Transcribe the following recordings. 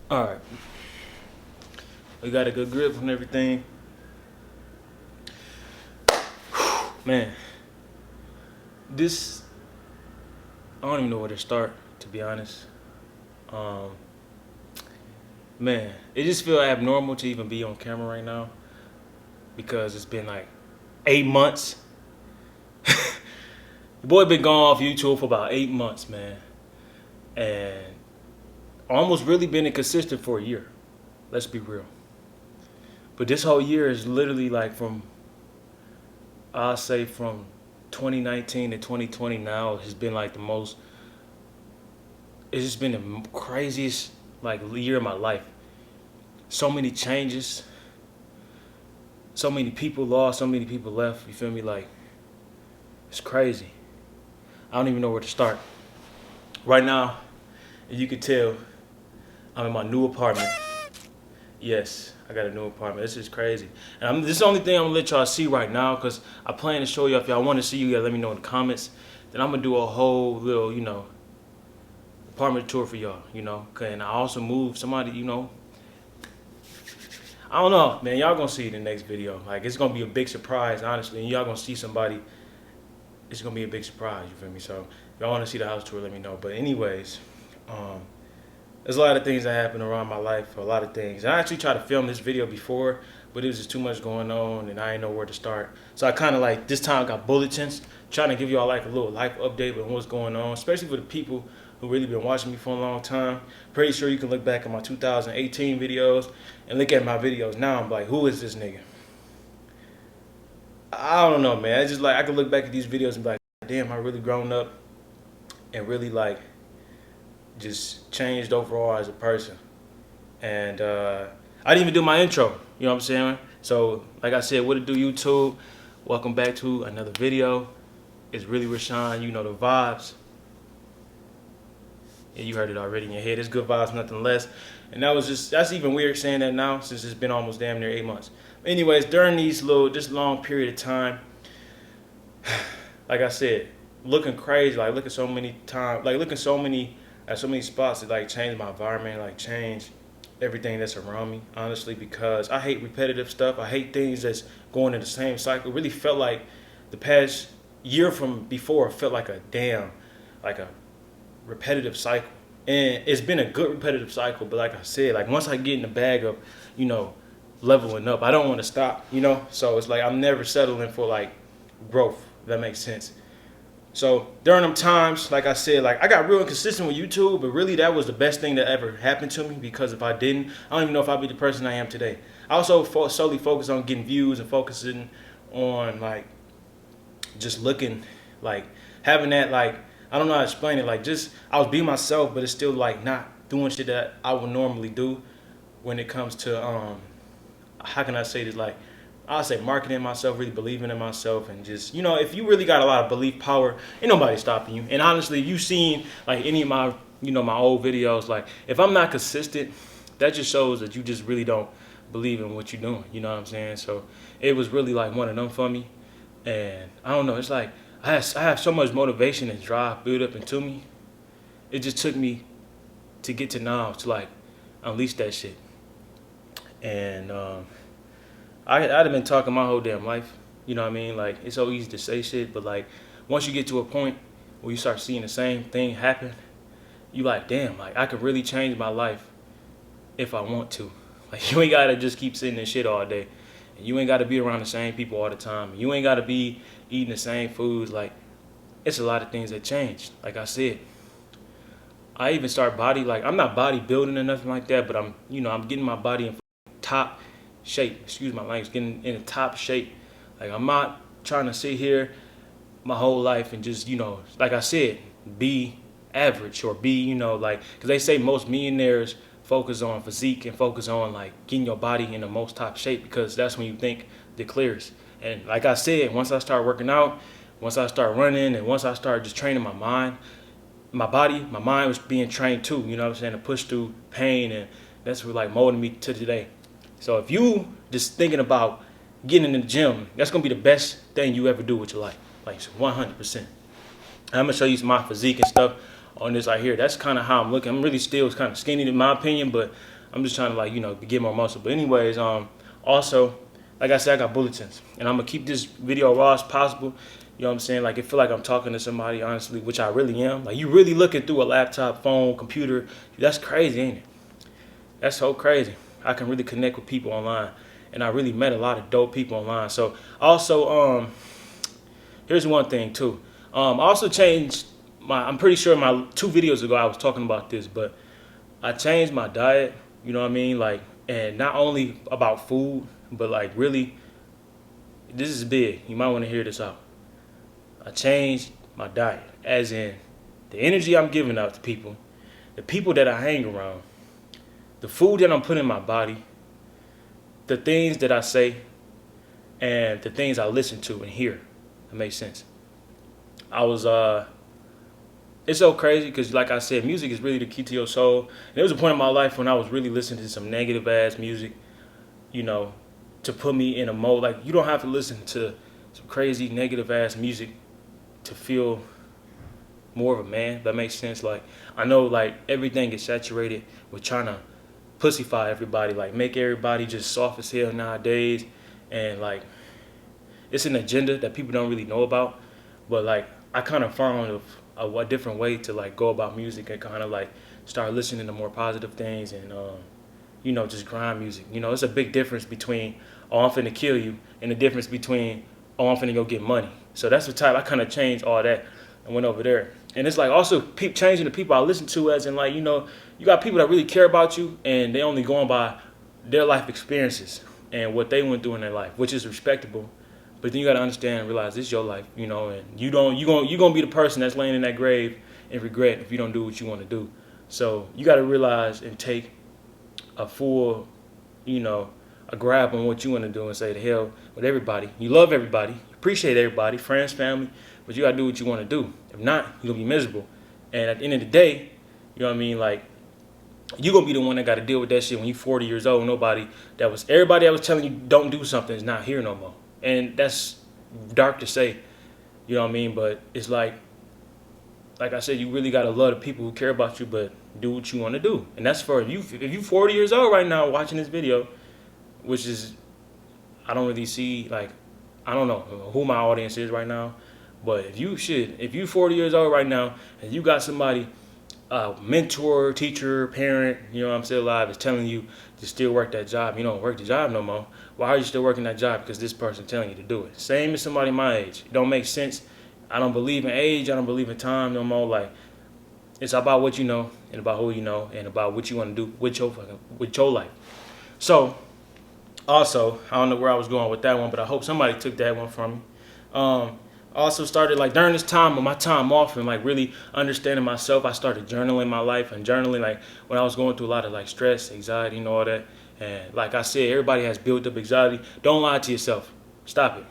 Alright, we got a good grip on everything. Man, this, I don't even know where to start, to be honest. Um, man, it just feels abnormal to even be on camera right now because it's been like 8 months. The boy been gone off YouTube for about 8 months, man. And almost really been inconsistent for a year. Let's be real. But this whole year is literally like I'll say from 2019 to 2020 now has been like the most, it's just been the craziest like year of my life. So many changes, so many people lost, so many people left. You feel me? Like, it's crazy. I don't even know where to start. Right now, as you can tell, I'm in my new apartment. Yes, I got a new apartment. This is crazy. And this is the only thing I'm gonna let y'all see right now because I plan to show y'all. If y'all want to see, you gotta let me know in the comments. Then I'm gonna do a whole little, apartment tour for y'all, And I also moved somebody, I don't know, man. Y'all gonna see it in the next video. Like, it's gonna be a big surprise, honestly. And y'all gonna see somebody. It's gonna be a big surprise. You feel me? So if y'all want to see the house tour, let me know. But anyways, there's a lot of things that happen around my life. A lot of things. And I actually tried to film this video before, but it was just too much going on, and I didn't know where to start. So I kind of like this time got bulletins, trying to give y'all like a little life update on what's going on, especially for the people who really been watching me for a long time. Pretty sure you can look back at my 2018 videos and look at my videos now. I'm like, who is this nigga? I don't know, man. It's just like I could look back at these videos and be like, damn, I really grown up and really like just changed overall as a person. And I didn't even do my intro. You know what I'm saying? So, like I said, what it do, YouTube? Welcome back to another video. It's really Rashaun. You know the vibes. Yeah, you heard it already in your head. It's good vibes, nothing less. And that's even weird saying that now since it's been almost damn near 8 months. Anyways, during this long period of time, like I said, looking crazy, like looking so many times, like looking at so many spots that like change my environment, like change everything that's around me, honestly, because I hate repetitive stuff. I hate things that's going in the same cycle. It really felt like the past year from before felt like like a repetitive cycle. And it's been a good repetitive cycle, but like I said, like once I get in the bag of, leveling up, I don't want to stop, So it's like I'm never settling for like growth, if that makes sense. So during them times, like I said, like I got real inconsistent with YouTube, but really that was the best thing that ever happened to me because if I didn't, I don't even know if I'd be the person I am today. I also solely focus on getting views and focusing on like just looking like having that like I don't know how to explain it, like just I was being myself, but it's still like not doing shit that I would normally do when it comes to how can I say this, like I'll say marketing myself, really believing in myself, and just if you really got a lot of belief power, ain't nobody stopping you. And honestly, if you've seen like any of my my old videos, like if I'm not consistent, that just shows that you just really don't believe in what you're doing. You know what I'm saying? So it was really like one of them for me, and I don't know. It's like I have so much motivation and drive built up into me. It just took me to get to now to like unleash that shit, and I'd have been talking my whole damn life. You know what I mean? Like, it's so easy to say shit, but like, once you get to a point where you start seeing the same thing happen, you like, damn, like, I could really change my life if I want to. Like, you ain't gotta just keep sitting in shit all day. And you ain't gotta be around the same people all the time. You ain't gotta be eating the same foods. Like, it's a lot of things that change. Like I said, I even start I'm not bodybuilding or nothing like that, but I'm getting my body in top shape, excuse my language, getting in a top shape. Like I'm not trying to sit here my whole life and just, like I said, be average or be, like, because they say most millionaires focus on physique and focus on like getting your body in the most top shape because that's when you think the clearest. And like I said, once I start working out, once I start running, and once I start just training my mind, my mind was being trained too, you know what I'm saying, to push through pain, and that's what like molding me to today. So if you just thinking about getting in the gym, that's gonna be the best thing you ever do with your life, like 100%. I'm gonna show you my physique and stuff on this right here. That's kind of how I'm looking. I'm really still kind of skinny in my opinion, but I'm just trying to like, get more muscle. But anyways, also, like I said, I got bulletins, and I'm gonna keep this video raw as possible. You know what I'm saying? Like, it feel like I'm talking to somebody, honestly, which I really am. Like, you really looking through a laptop, phone, computer. That's crazy, ain't it? That's so crazy. I can really connect with people online, and I really met a lot of dope people online. So, also, here's one thing too. I also changed I'm pretty sure my 2 videos ago I was talking about this, but I changed my diet. You know what I mean? Like, and not only about food, but like really, this is big. You might want to hear this out. I changed my diet, as in the energy I'm giving out to people, the people that I hang around, the food that I'm putting in my body, the things that I say, and the things I listen to and hear. That makes sense. It's so crazy because, like I said, music is really the key to your soul. And there was a point in my life when I was really listening to some negative ass music, to put me in a mode. Like, you don't have to listen to some crazy negative ass music to feel more of a man. That makes sense. Like, I know like everything is saturated with trying to pussyfy everybody, like make everybody just soft as hell nowadays, and like it's an agenda that people don't really know about. But like I kind of found a different way to like go about music and kind of like start listening to more positive things and just grind music. It's a big difference between, oh, I'm finna kill you, and the difference between, oh, I'm finna go get money. So that's the type I kind of changed all that and went over there. And it's like also changing the people I listen to, as in like, you got people that really care about you and they only going by their life experiences and what they went through in their life, which is respectable. But then you got to understand and realize this is your life, and you're going to be the person that's laying in that grave in regret if you don't do what you want to do. So you got to realize and take a full, a grab on what you want to do and say to hell with everybody. You love everybody, you appreciate everybody, friends, family, but you got to do what you want to do. If not, you're going to be miserable. And at the end of the day, you know what I mean? Like, you're going to be the one that got to deal with that shit when you're 40 years old. Everybody that was telling you don't do something is not here no more. And that's dark to say, you know what I mean? But it's like I said, you really got to love the people who care about you, but do what you want to do. And that's for you. If you're 40 years old right now watching this video, which is, I don't really see, like, I don't know who my audience is right now. But if you're 40 years old right now and you got somebody, mentor, teacher, parent, still alive, is telling you to still work that job, you don't work the job no more. Why are you still working that job? Because this person's telling you to do it. Same as somebody my age. It don't make sense. I don't believe in age. I don't believe in time no more. Like, it's about what you know and about who you know and about what you want to do with your life. So, also, I don't know where I was going with that one, but I hope somebody took that one from me. Also started like during this time of my time off and like really understanding myself, I started journaling my life and journaling like when I was going through a lot of like stress, anxiety, and all that. And like I said, everybody has built up anxiety. Don't lie to yourself. Stop it.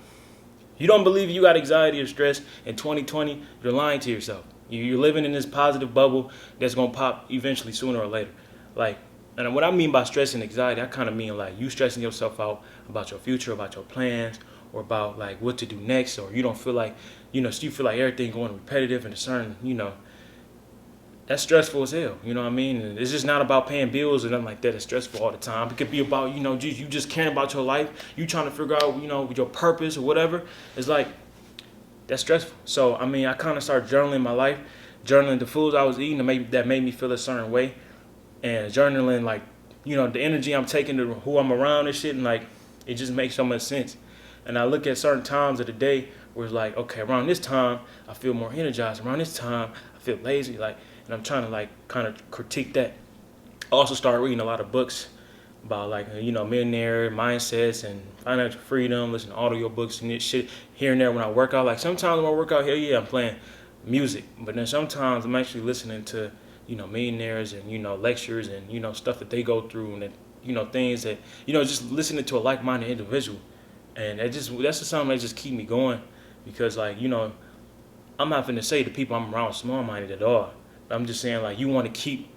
You don't believe you got anxiety or stress in 2020, you're lying to yourself. You're living in this positive bubble that's going to pop eventually sooner or later. Like, and what I mean by stress and anxiety, I kind of mean like you stressing yourself out about your future, about your plans, or about like what to do next, or you don't feel like, you feel like everything going repetitive and a certain, that's stressful as hell. You know what I mean? And it's just not about paying bills or nothing like that. It's stressful all the time. It could be about, you just caring about your life. You trying to figure out, your purpose or whatever. It's like, that's stressful. So, I mean, I kind of started journaling my life, journaling the foods I was eating that made me feel a certain way, and journaling like, the energy I'm taking to who I'm around and shit, and like, it just makes so much sense. And I look at certain times of the day where it's like, okay, around this time, I feel more energized. Around this time, I feel lazy. Like, and I'm trying to like kind of critique that. I also started reading a lot of books about like, millionaire mindsets and financial freedom, listening to audio books and this shit here and there when I work out. Like sometimes when I work out, hell yeah, I'm playing music. But then sometimes I'm actually listening to, millionaires and, lectures and, stuff that they go through and, things that, just listening to a like-minded individual. And that's just something that just keep me going because like, I'm not finna say the people I'm around small-minded at all. But I'm just saying like you want to keep,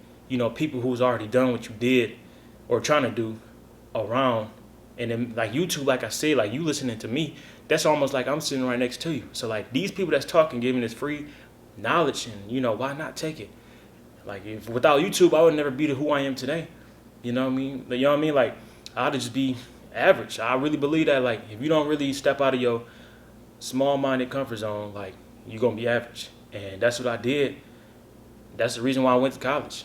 people who's already done what you did or trying to do around. And then like YouTube, like I said, like you listening to me, that's almost like I'm sitting right next to you. So like these people that's talking, giving this free knowledge and, why not take it? Like if without YouTube, I would never be who I am today. You know what I mean? You know what I mean? Like, I'd just be average. I really believe that, like, if you don't really step out of your small-minded comfort zone, like, you're going to be average. And that's what I did. That's the reason why I went to college.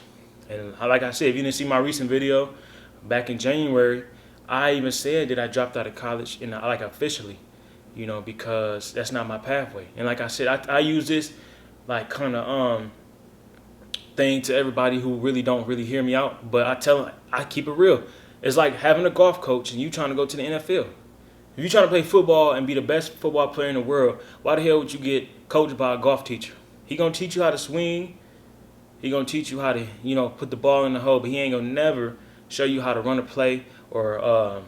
And like I said, if you didn't see my recent video back in January, I even said that I dropped out of college, and like officially, because that's not my pathway. And like I said, I use this like kind of thing to everybody who really don't really hear me out. But I keep it real. It's like having a golf coach and you trying to go to the NFL. If you're trying to play football and be the best football player in the world, why the hell would you get coached by a golf teacher? He gonna teach you how to swing. He gonna teach you how to, put the ball in the hole, but he ain't gonna never show you how to run a play or,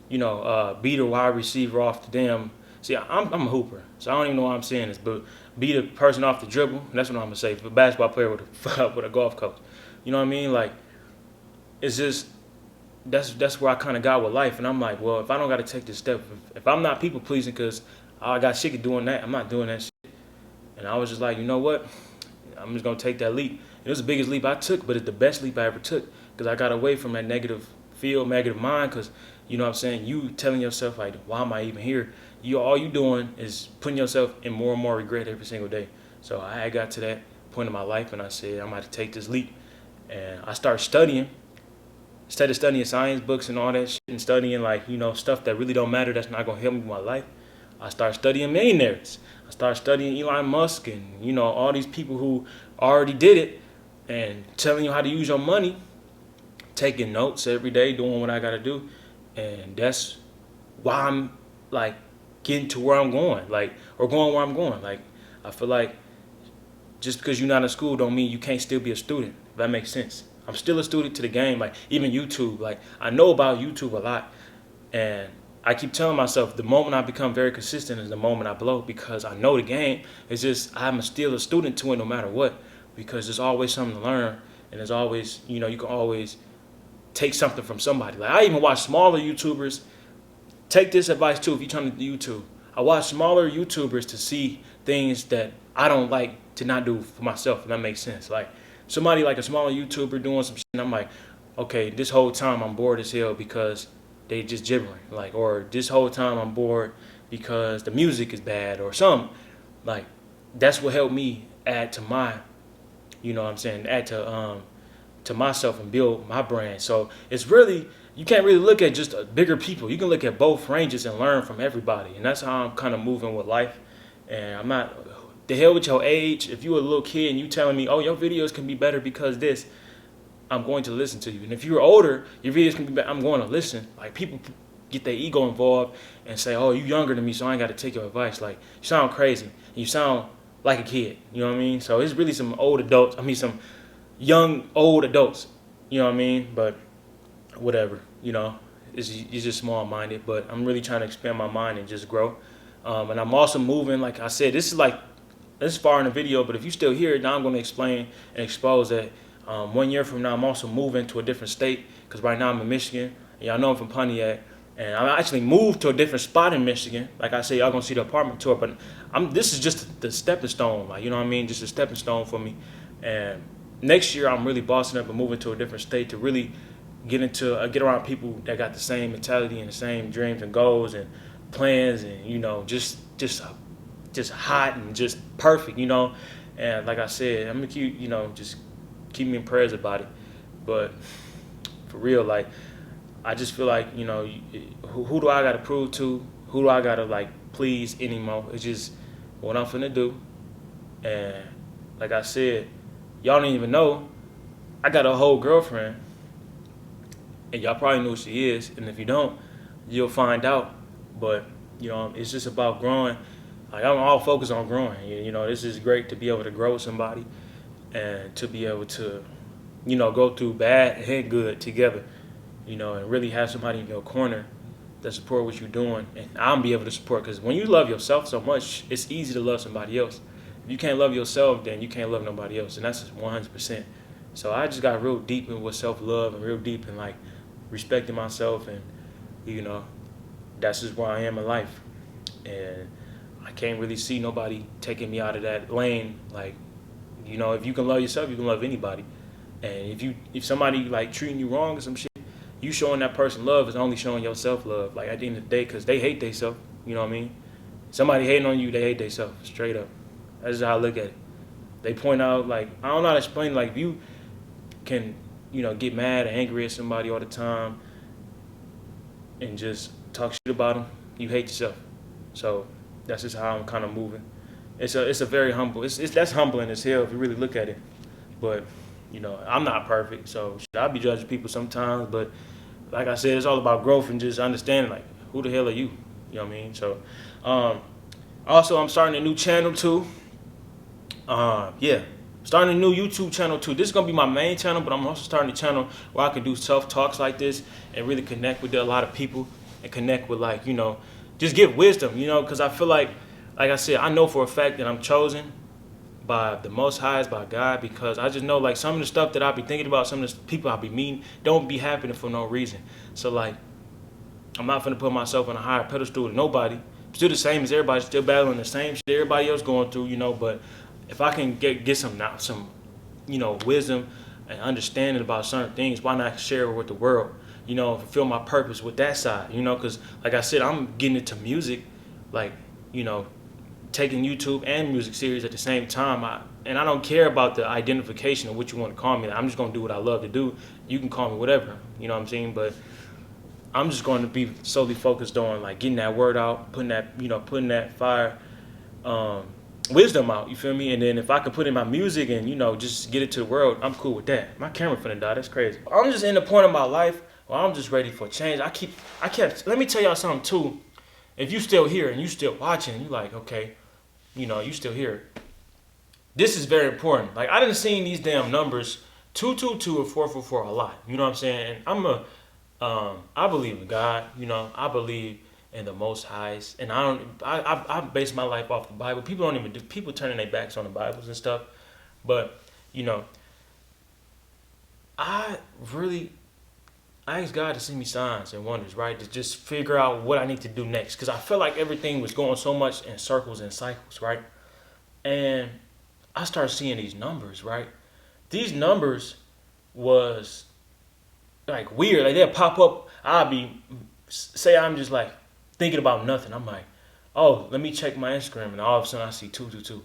beat a wide receiver off the damn. See, I'm a hooper, so I don't even know why I'm saying this, but beat a person off the dribble. That's what I'm gonna say. For a basketball player with with a golf coach, you know what I mean? Like, it's just that's where I kind of got with life, and I'm like, well, if I don't got to take this step, if I'm not people pleasing, because I got sick of doing that, I'm not doing that shit. And I was just like, you know what? I'm just gonna take that leap. It was the biggest leap I took, but it's the best leap I ever took because I got away from that negative feel, negative mind. Because you know what I'm saying, you telling yourself like, why am I even here? All you doing is putting yourself in more and more regret every single day. So I got to that point in my life, and I said I'm about to take this leap, and I started studying. Instead of studying science books and all that shit and studying like, stuff that really don't matter, that's not gonna help me with my life, I started studying millionaires. I started studying Elon Musk and, all these people who already did it and telling you how to use your money, taking notes every day, doing what I gotta do. And that's why I'm like getting to where I'm going, like, or going where I'm going. Like, I feel like just because you're not in school don't mean you can't still be a student, if that makes sense. I'm still a student to the game, like even YouTube. Like, I know about YouTube a lot, and I keep telling myself the moment I become very consistent is the moment I blow, because I know the game. It's just I'm still a student to it no matter what, because there's always something to learn, and there's always, you can always take something from somebody. Like, I even watch smaller YouTubers. Take this advice too if you're trying to do YouTube. I watch smaller YouTubers to see things that I don't like to not do for myself, if that makes sense. Like, somebody like a smaller YouTuber doing some shit, and I'm like, okay, this whole time I'm bored as hell because they just gibbering. Like, or this whole time I'm bored because the music is bad or something. Like, that's what helped me add to my, add to myself and build my brand. So it's really, you can't really look at just bigger people. You can look at both ranges and learn from everybody. And that's how I'm kind of moving with life. And I'm not, the hell with your age. If you're a little kid and you telling me, oh, your videos can be better because this, I'm going to listen to you. And if you're older, your videos can be better, I'm going to listen. Like, people get their ego involved and say, oh, you younger than me, so I ain't got to take your advice. Like, you sound crazy. You sound like a kid. You know what I mean? So it's really some some young, old adults. You know what I mean? But whatever, it's just small-minded. But I'm really trying to expand my mind and just grow. And I'm also moving, like I said, this is far in the video, but if you still here, now I'm going to explain and expose that 1 year from now, I'm also moving to a different state, because right now I'm in Michigan. And y'all know I'm from Pontiac. And I actually moved to a different spot in Michigan. Like I said, y'all going to see the apartment tour, but this is just the stepping stone, like, you know what I mean? Just a stepping stone for me. And next year, I'm really bossing up and moving to a different state to really get around people that got the same mentality and the same dreams and goals and plans, and just hot and just perfect, And like I said, I'm gonna keep, just keep me in prayers about it. But for real, like, I just feel like, who do I gotta prove to? Who do I gotta like please anymore? It's just what I'm finna do. And like I said, y'all don't even know I got a whole girlfriend, and y'all probably know who she is. And if you don't, you'll find out. But it's just about growing. Like, I'm all focused on growing. This is great to be able to grow with somebody and to be able to, go through bad and good together, and really have somebody in your corner that support what you're doing. And I'm be able to support, because when you love yourself so much, it's easy to love somebody else. If you can't love yourself, then you can't love nobody else, and that's just 100%. So I just got real deep in with self-love and real deep in like respecting myself, and that's just where I am in life. And I can't really see nobody taking me out of that lane. Like, if you can love yourself, you can love anybody. And if somebody like treating you wrong or some shit, you showing that person love is only showing yourself love. Like at the end of the day, because they hate themselves. You know what I mean? Somebody hating on you, they hate themselves. Straight up. That's just how I look at it. They point out like I don't know how to explain. Like if you can, get mad or angry at somebody all the time and just talk shit about them, you hate yourself. So that's just how I'm kind of moving. It's a very humble. That's humbling as hell if you really look at it. But I'm not perfect, so I'll be judging people sometimes. But like I said, it's all about growth and just understanding like who the hell are you? You know what I mean? So also I'm starting a new channel too. Starting a new YouTube channel too. This is gonna be my main channel, but I'm also starting a channel where I can do self talks like this and really connect with a lot of people and connect with just give wisdom, because I feel like I said, I know for a fact that I'm chosen by the Most High, by God, because I just know like some of the stuff that I be thinking about, some of the people I be meeting, don't be happening for no reason. So like, I'm not gonna put myself on a higher pedestal than nobody. I'm still the same as everybody, still battling the same shit everybody else going through, but if I can get some wisdom and understanding about certain things, why not share it with the world? Fulfill my purpose with that side, because like I said, I'm getting into music, like, taking YouTube and music series at the same time. And I don't care about the identification of what you want to call me. I'm just going to do what I love to do. You can call me whatever, you know what I'm saying? But I'm just going to be solely focused on like getting that word out, putting that fire, wisdom out, you feel me? And then if I can put in my music and just get it to the world, I'm cool with that. My camera finna die, that's crazy. I'm just in the point of my life where I'm just ready for change. Let me tell y'all something too. If you still here and you still watching, you like, okay, you still here. This is very important. Like I didn't see these damn numbers 222 or 444 a lot. You know what I'm saying? And I believe in God. I believe in the Most Highs, and I base my life off the Bible. People turning their backs on the Bibles and stuff, but I asked God to send me signs and wonders, right? To just figure out what I need to do next, because I felt like everything was going so much in circles and cycles, right? And I started seeing these numbers, right? These numbers was like weird. Like they'll pop up. I'm just like thinking about nothing. I'm like, oh, let me check my Instagram, and all of a sudden I see 222.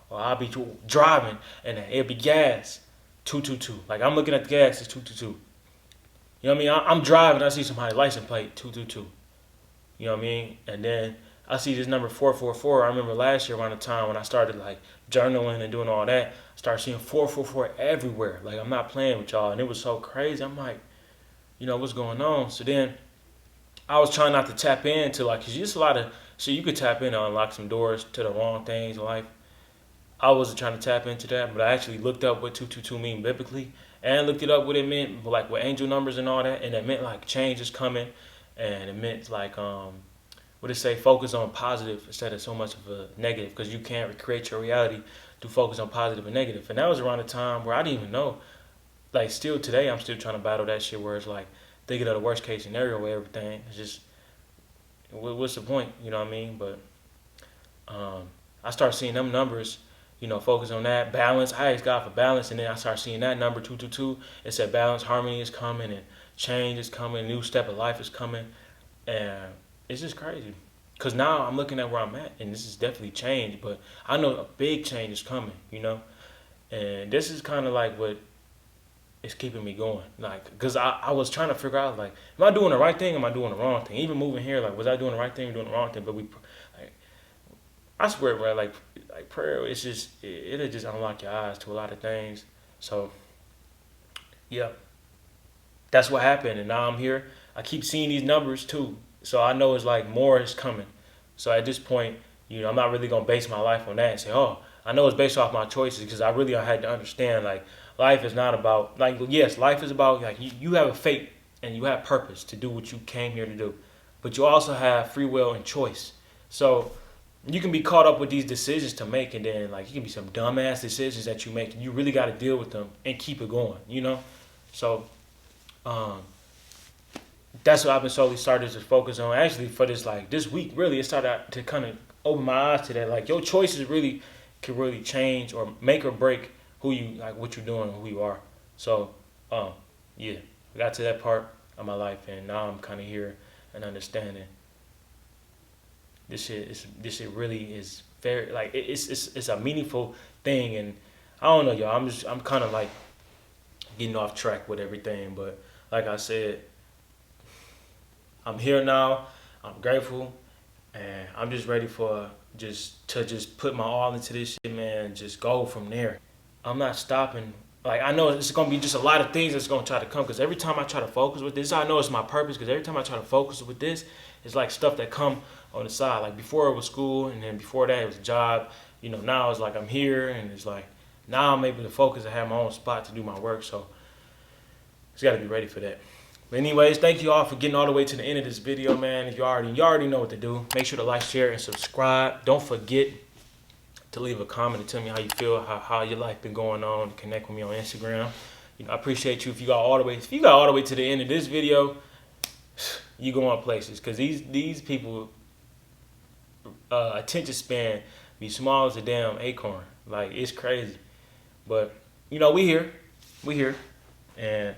Or I'll be driving and it'll be gas 222. Like I'm looking at the gas, it's 222. You know what I mean? I'm driving, I see somebody's license plate 222. You know what I mean? And then I see this number 444. I remember last year around the time when I started like journaling and doing all that, I started seeing 444 everywhere. Like I'm not playing with y'all, and it was so crazy. I'm like, what's going on? So then I was trying not to tap into cause just a lot of shit you could tap in and unlock some doors to the wrong things in life. I wasn't trying to tap into that, but I actually looked up what 222 mean biblically and looked it up what it meant, like with angel numbers and all that, and it meant like change is coming, and it meant like what it say, focus on positive instead of so much of a negative, because you can't recreate your reality to focus on positive and negative. And that was around the time where I didn't even know. Like still today, I'm still trying to battle that shit where it's like thinking of the worst case scenario where everything is just, what's the point? You know what I mean? But I start seeing them numbers, focus on that. Balance, I asked God for balance, and then I start seeing that number 222. It said balance, harmony is coming, and change is coming, a new step of life is coming. And it's just crazy. Because now I'm looking at where I'm at, and this is definitely change, but I know a big change is coming, And this is kind of like what is keeping me going. Like, because I was trying to figure out, like, am I doing the right thing? Am I doing the wrong thing? Even moving here, like, was I doing the right thing or doing the wrong thing? But I swear, bro, like prayer, it's just, it'll just unlock your eyes to a lot of things. So, yeah, that's what happened. And now I'm here. I keep seeing these numbers too. So I know it's like more is coming. So at this point, I'm not really going to base my life on that and say, oh, I know it's based off my choices, because I really had to understand, like, life is not about, like, yes, life is about, like, you have a fate and you have purpose to do what you came here to do. But you also have free will and choice. So you can be caught up with these decisions to make, and then, like, it can be some dumbass decisions that you make, and you really got to deal with them and keep it going, So, that's what I've been slowly started to focus on. Actually, for this week, really, it started to kind of open my eyes to that. Like, your choices really can really change or make or break who you, like, what you're doing, who you are. So, yeah, I got to that part of my life, and now I'm kind of here and understanding this shit really is very, like, it's a meaningful thing. And I don't know, y'all. I'm kind of like getting off track with everything, but like I said, I'm here now. I'm grateful, and I'm just ready for just put my all into this shit, man. And just go from there. I'm not stopping. Like, I know it's gonna be just a lot of things that's gonna try to come. Cause every time I try to focus with this, I know it's my purpose. Cause every time I try to focus with this, it's like stuff that come on the side. Like before it was school, and then before that it was a job. You know, now it's like I'm here, and it's like now I'm able to focus and have my own spot to do my work. So just gotta be ready for that. But anyways, thank you all for getting all the way to the end of this video, man. If you already know what to do. Make sure to like, share, and subscribe. Don't forget to leave a comment and tell me how you feel, how your life been going on. Connect with me on Instagram. You know, I appreciate you if you got all the way to the end of this video. You going places, because these people attention span be small as a damn acorn. Like, it's crazy. But you know, we here, and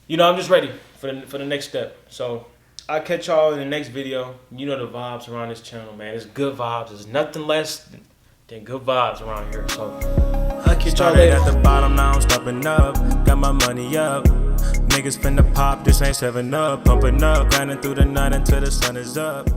you know, I'm just ready for the next step. So I'll catch y'all in the next video. You know the vibes around this channel, man. It's good vibes. There's nothing less than good vibes around here. So I'll catch y'all later. At the bottom, now I'm stepping up. Got my money up. Niggas finna pop, this ain't 7 Up. Pumping up, grinding through the night until the sun is up.